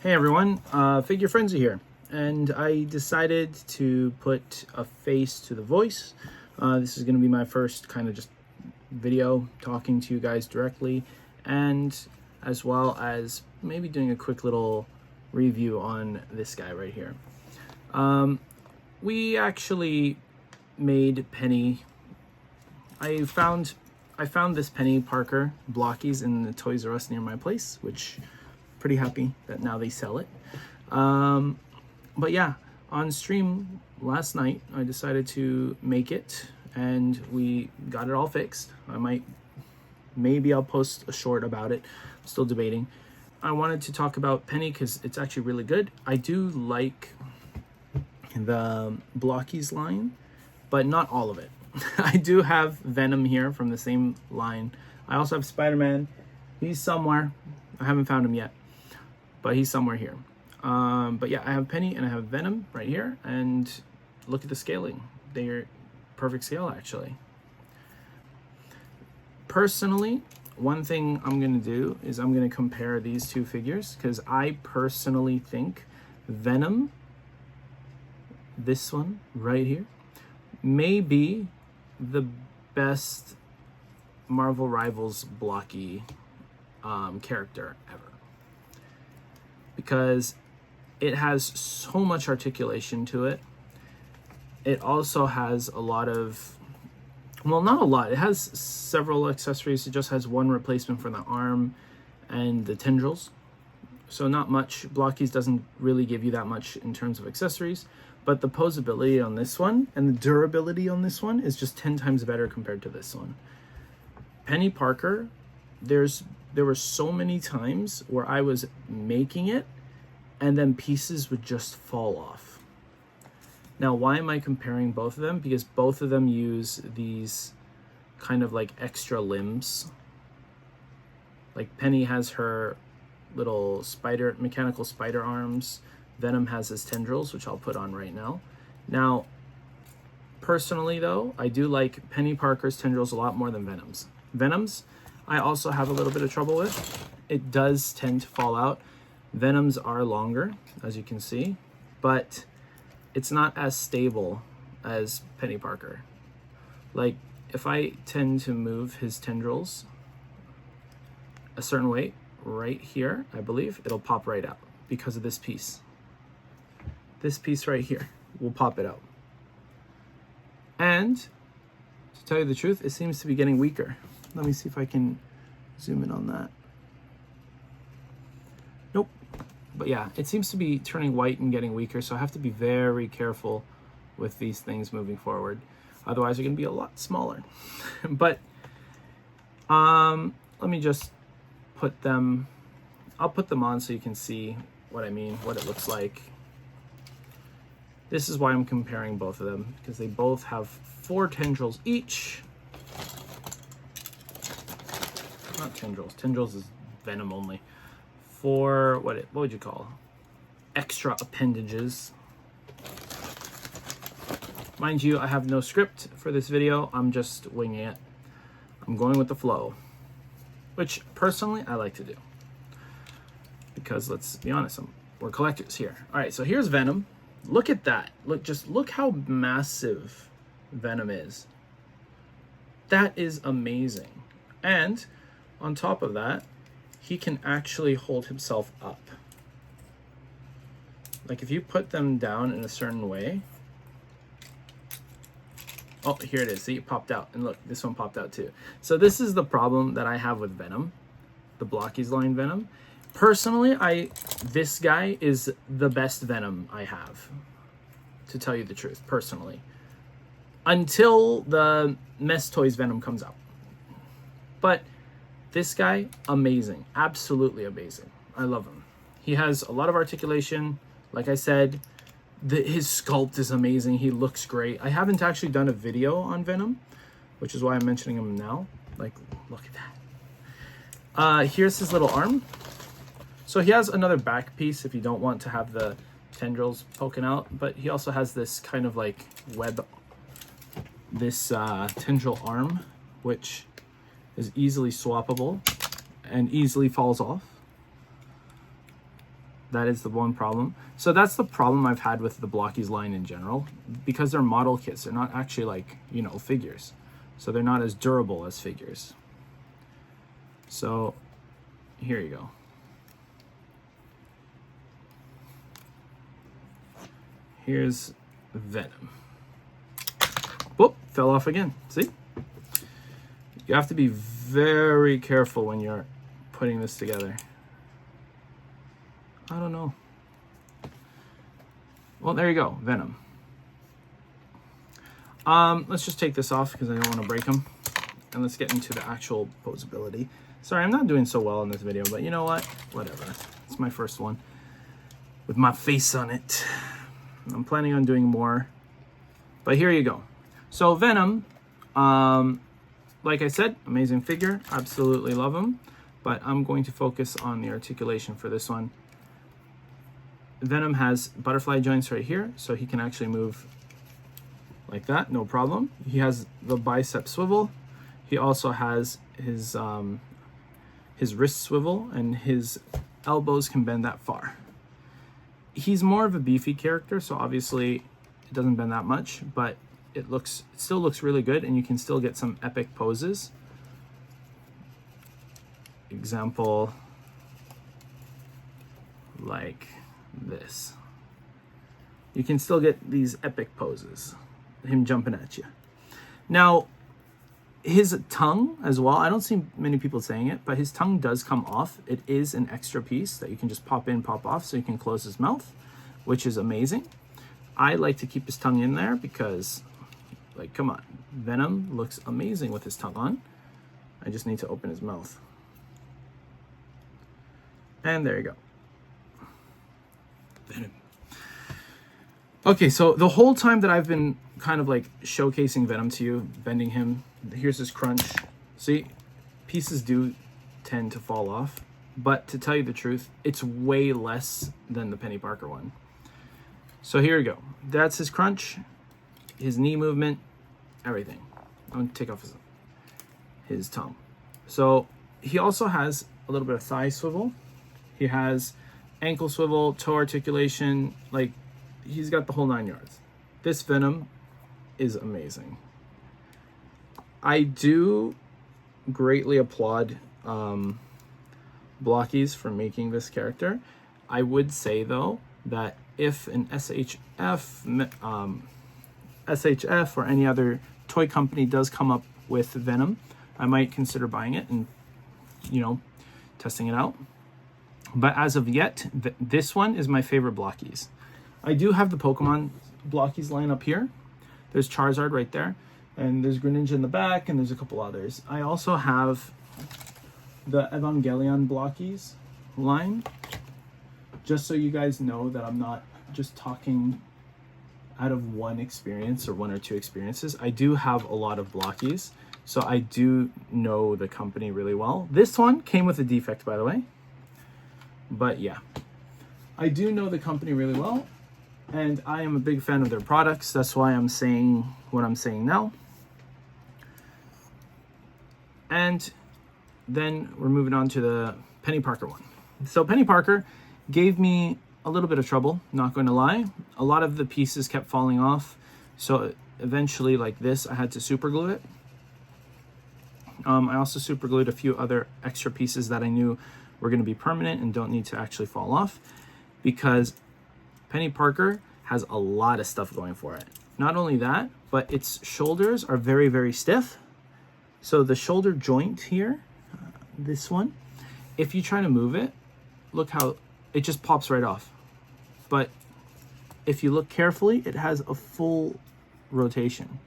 Hey everyone, Figure Frenzy here, and I decided to put a face to the voice. This is going to be my first kind of just video talking to you guys directly, and as well as maybe doing a quick little review on this guy right here. We actually made Penny. I found this Peni Parker Blokees in the Toys R Us near my place, which pretty happy that now they sell it. But yeah, on stream last night I decided to make it and we got it all fixed. Maybe I'll post a short about it. I'm still debating. I wanted to talk about Penny because it's actually really good. I do like the Blokees line, but not all of it. I do have Venom here from the same line. I also have Spider-Man. He's somewhere. I haven't found him yet, but he's somewhere here. But yeah, I have Penny and I have Venom right here, and look at the scaling. They're perfect scale, actually. Personally, one thing I'm going to do is I'm going to compare these two figures, because I personally think Venom, this one right here, may be the best Marvel Rivals blocky character ever, because it has so much articulation to it. It also has a lot of, well, not a lot, it has several accessories. It just has one replacement for the arm and the tendrils, so not much. Blokees doesn't really give you that much in terms of accessories, but the posability on this one and the durability on this one is just 10 times better compared to this one. Peni Parker, there were so many times where I was making it and then pieces would just fall off. Now, why am I comparing both of them? Because both of them use these kind of like extra limbs. Like Penny has her little mechanical spider arms. Venom has his tendrils, which I'll put on right now. Now, personally though, I do like Peni Parker's tendrils a lot more than Venom's. Venom's, I also have a little bit of trouble with. It does tend to fall out. Venom's are longer, as you can see, but it's not as stable as Peni Parker. Like, if I tend to move his tendrils a certain way, right here, I believe, it'll pop right out because of this piece. This piece right here will pop it out. And to tell you the truth, it seems to be getting weaker. Let me see if I can zoom in on that. Nope. But yeah, it seems to be turning white and getting weaker, so I have to be very careful with these things moving forward. Otherwise, they're going to be a lot smaller. But let me just put them, I'll put them on so you can see what I mean, what it looks like. This is why I'm comparing both of them, because they both have 4 tendrils each. Not tendrils. Tendrils is Venom only. 4, what would you call? Extra appendages. Mind you, I have no script for this video. I'm just winging it. I'm going with the flow, which personally I like to do, because let's be honest, we're collectors here. All right, so here's Venom. Look at that. Look how massive Venom is. That is amazing. And on top of that, he can actually hold himself up. Like if you put them down in a certain way. Oh, here it is. See, it popped out. And look, this one popped out too. So this is the problem that I have with Venom, the Blokees line Venom. Personally, this guy is the best Venom I have, to tell you the truth, personally. Until the Mess Toys Venom comes out. But this guy, amazing. Absolutely amazing. I love him. He has a lot of articulation. Like I said, his sculpt is amazing. He looks great. I haven't actually done a video on Venom, which is why I'm mentioning him now. Like, look at that. Here's his little arm. So he has another back piece if you don't want to have the tendrils poking out, but he also has this kind of like web, this tendril arm, which is easily swappable and easily falls off. That is the one problem. So that's the problem I've had with the Blokees line in general, because they're model kits. They're not actually like, you know, figures. So they're not as durable as figures. So here you go. Here's Venom. Whoop, fell off again. See? You have to be very careful when you're putting this together. I don't know. Well, there you go, Venom. Let's just take this off because I don't want to break them. And let's get into the actual posability. Sorry, I'm not doing so well in this video, but you know what? Whatever. It's my first one with my face on it. I'm planning on doing more, but here you go. So Venom, like I said, amazing figure. Absolutely love him, but I'm going to focus on the articulation for this one. Venom has butterfly joints right here, so he can actually move like that, no problem. He has the bicep swivel. He also has his wrist swivel, and his elbows can bend that far. He's more of a beefy character, so obviously it doesn't bend that much, but it still looks really good, and you can still get some epic poses. Example, like this. You can still get these epic poses, him jumping at you. Now, his tongue as well, I don't see many people saying it, but his tongue does come off. It is an extra piece that you can just pop in, pop off, so you can close his mouth, which is amazing. I like to keep his tongue in there because, like, come on, Venom looks amazing with his tongue on. I just need to open his mouth. And there you go. Venom. Okay, so the whole time that I've been kind of like showcasing Venom to you, bending him, here's his crunch. See, pieces do tend to fall off, but to tell you the truth, it's way less than the Peni Parker one. So here you go. That's his crunch, his knee movement, everything. I'm gonna take off his tongue. So he also has a little bit of thigh swivel. He has ankle swivel, toe articulation, like he's got the whole 9 yards. This Venom is amazing. I do greatly applaud Blokees for making this character. I would say though that if an SHF or any other toy company does come up with Venom, I might consider buying it and, you know, testing it out. But as of yet, this one is my favorite Blokees. I do have the Pokemon Blokees line up here. There's Charizard right there, and there's Greninja in the back, and there's a couple others. I also have the Evangelion Blokees line, just so you guys know that I'm not just talking out of one experience or one or two experiences. I do have a lot of Blokees, so I do know the company really well. This one came with a defect, by the way. But yeah, I do know the company really well, and I am a big fan of their products. That's why I'm saying what I'm saying now. And then we're moving on to the Peni Parker one. So Peni Parker gave me a little bit of trouble, not going to lie. A lot of the pieces kept falling off, so eventually, like this, I had to super glue it. I also super glued a few other extra pieces that I knew were going to be permanent and don't need to actually fall off, because Peni Parker has a lot of stuff going for it. Not only that, but its shoulders are very, very stiff. So the shoulder joint here, this one, if you try to move it, look how it just pops right off. But if you look carefully, it has a full rotation.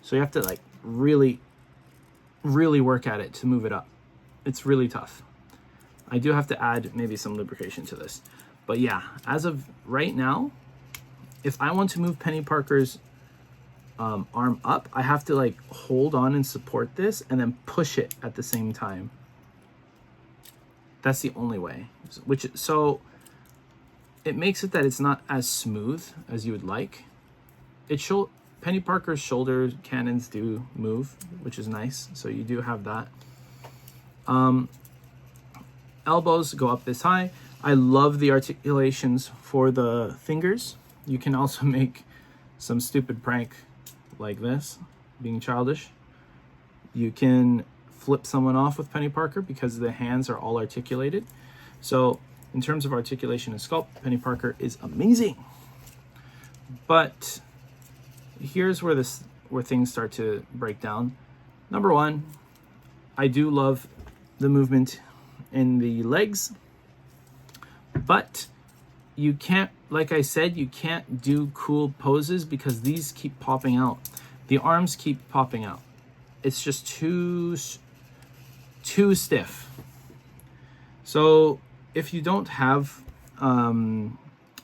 So you have to like really, really work at it to move it up. It's really tough. I do have to add maybe some lubrication to this. But yeah, as of right now, if I want to move Peni Parker's arm up, I have to like hold on and support this and then push it at the same time. That's the only way. So it makes it that it's not as smooth as you would like. Peni Parker's shoulder cannons do move, which is nice. So you do have that. Elbows go up this high. I love the articulations for the fingers. You can also make some stupid prank like this, being childish. You can flip someone off with Peni Parker because the hands are all articulated. So in terms of articulation and sculpt, Peni Parker is amazing. But here's where things start to break down. Number one, I do love the movement in the legs, but you can't, like I said, you can't do cool poses because these keep popping out. The arms keep popping out. It's just too stiff. So if you don't have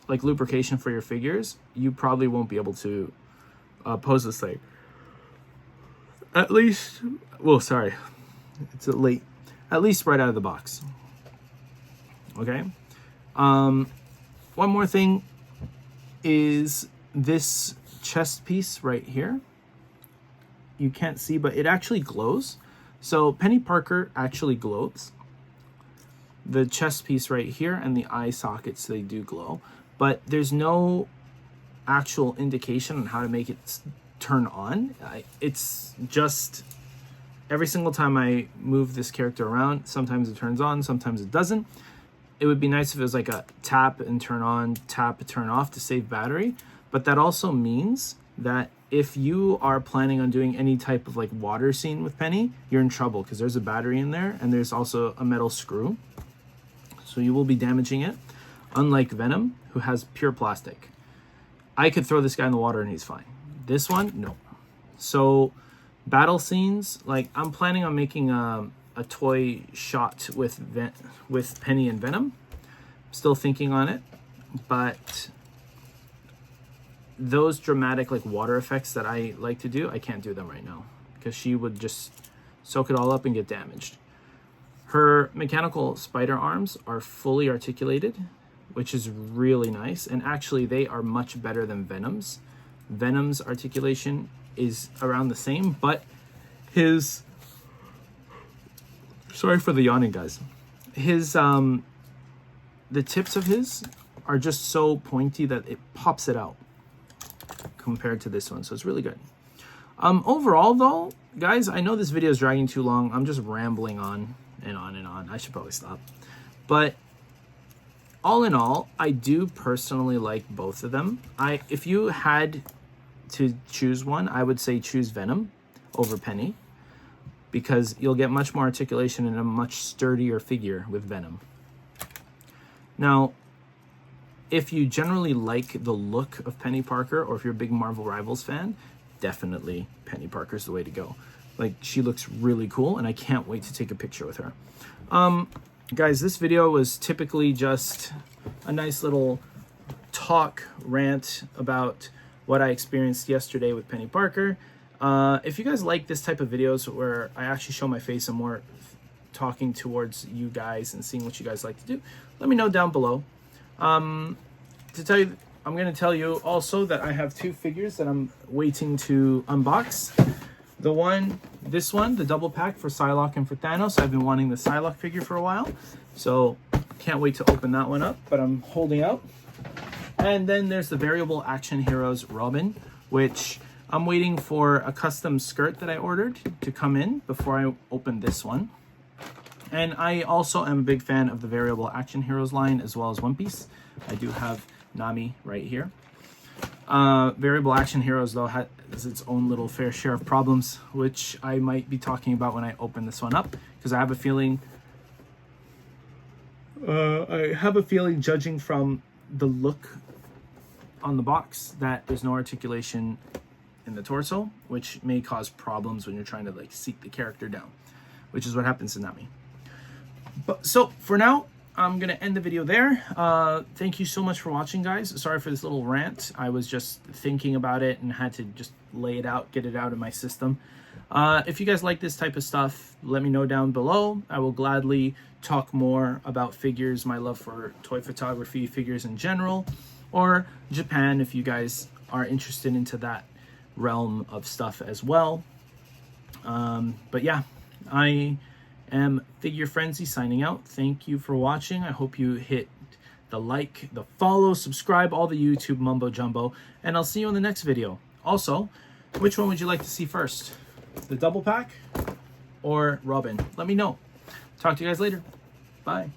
like lubrication for your figures, you probably won't be able to pose this thing. At least, well, sorry, it's late. At least right out of the box. Okay. One more thing is this chest piece right here. You can't see, but it actually glows. So Peni Parker actually glows. The chest piece right here and the eye sockets, they do glow, but there's no actual indication on how to make it turn on. It's just every single time I move this character around, sometimes it turns on, sometimes it doesn't. It would be nice if it was like a tap and turn on, tap and turn off to save battery. But that also means that if you are planning on doing any type of like water scene with Peni, you're in trouble because there's a battery in there and there's also a metal screw. So you will be damaging it. Unlike Venom, who has pure plastic. I could throw this guy in the water and he's fine. This one, no. So battle scenes, like I'm planning on making a toy shot with Peni and Venom. Still thinking on it, but those dramatic like water effects that I like to do, I can't do them right now because she would just soak it all up and get damaged. Her mechanical spider arms are fully articulated, which is really nice, and actually they are much better than Venom's. Venom's articulation is around the same, but his, sorry for the yawning, guys, his the tips of his are just so pointy that it pops it out compared to this one, so it's really good. Overall though, guys, I know this video is dragging too long. I'm just rambling on and on and on. I should probably stop. But all in all, I do personally like both of them. If you had to choose one, I would say choose Venom over Peni because you'll get much more articulation and a much sturdier figure with Venom. Now, if you generally like the look of Peni Parker, or if you're a big Marvel Rivals fan, definitely Peni Parker's the way to go. Like, she looks really cool, and I can't wait to take a picture with her. Guys, this video was typically just a nice little talk rant about what I experienced yesterday with Peni Parker. If you guys like this type of videos where I actually show my face and more talking towards you guys and seeing what you guys like to do, let me know down below. I'm going to tell you also that I have two figures that I'm waiting to unbox. This one, the double pack for Psylocke and for Thanos. I've been wanting the Psylocke figure for a while, so can't wait to open that one up, but I'm holding out. And then there's the Variable Action Heroes Robin, which I'm waiting for a custom skirt that I ordered to come in before I open this one. And I also am a big fan of the Variable Action Heroes line as well as One Piece. I do have Nami right here. Variable Action Heroes, though, has its own little fair share of problems, which I might be talking about when I open this one up, because I have a feeling, judging from the look on the box, that there's no articulation in the torso, which may cause problems when you're trying to like seat the character down, which is what happens to Nami. But so for now, I'm going to end the video there. Thank you so much for watching, guys. Sorry for this little rant. I was just thinking about it and had to just lay it out, get it out of my system. If you guys like this type of stuff, let me know down below. I will gladly talk more about figures, my love for toy photography, figures in general, or Japan if you guys are interested into that realm of stuff as well. But yeah, I am Figure Frenzy signing out. Thank you for watching. I hope you hit the like, the follow, subscribe, all the YouTube mumbo jumbo, and I'll see you in the next video. Also, which one would you like to see first? The double pack or Robin? Let me know. Talk to you guys later. Bye.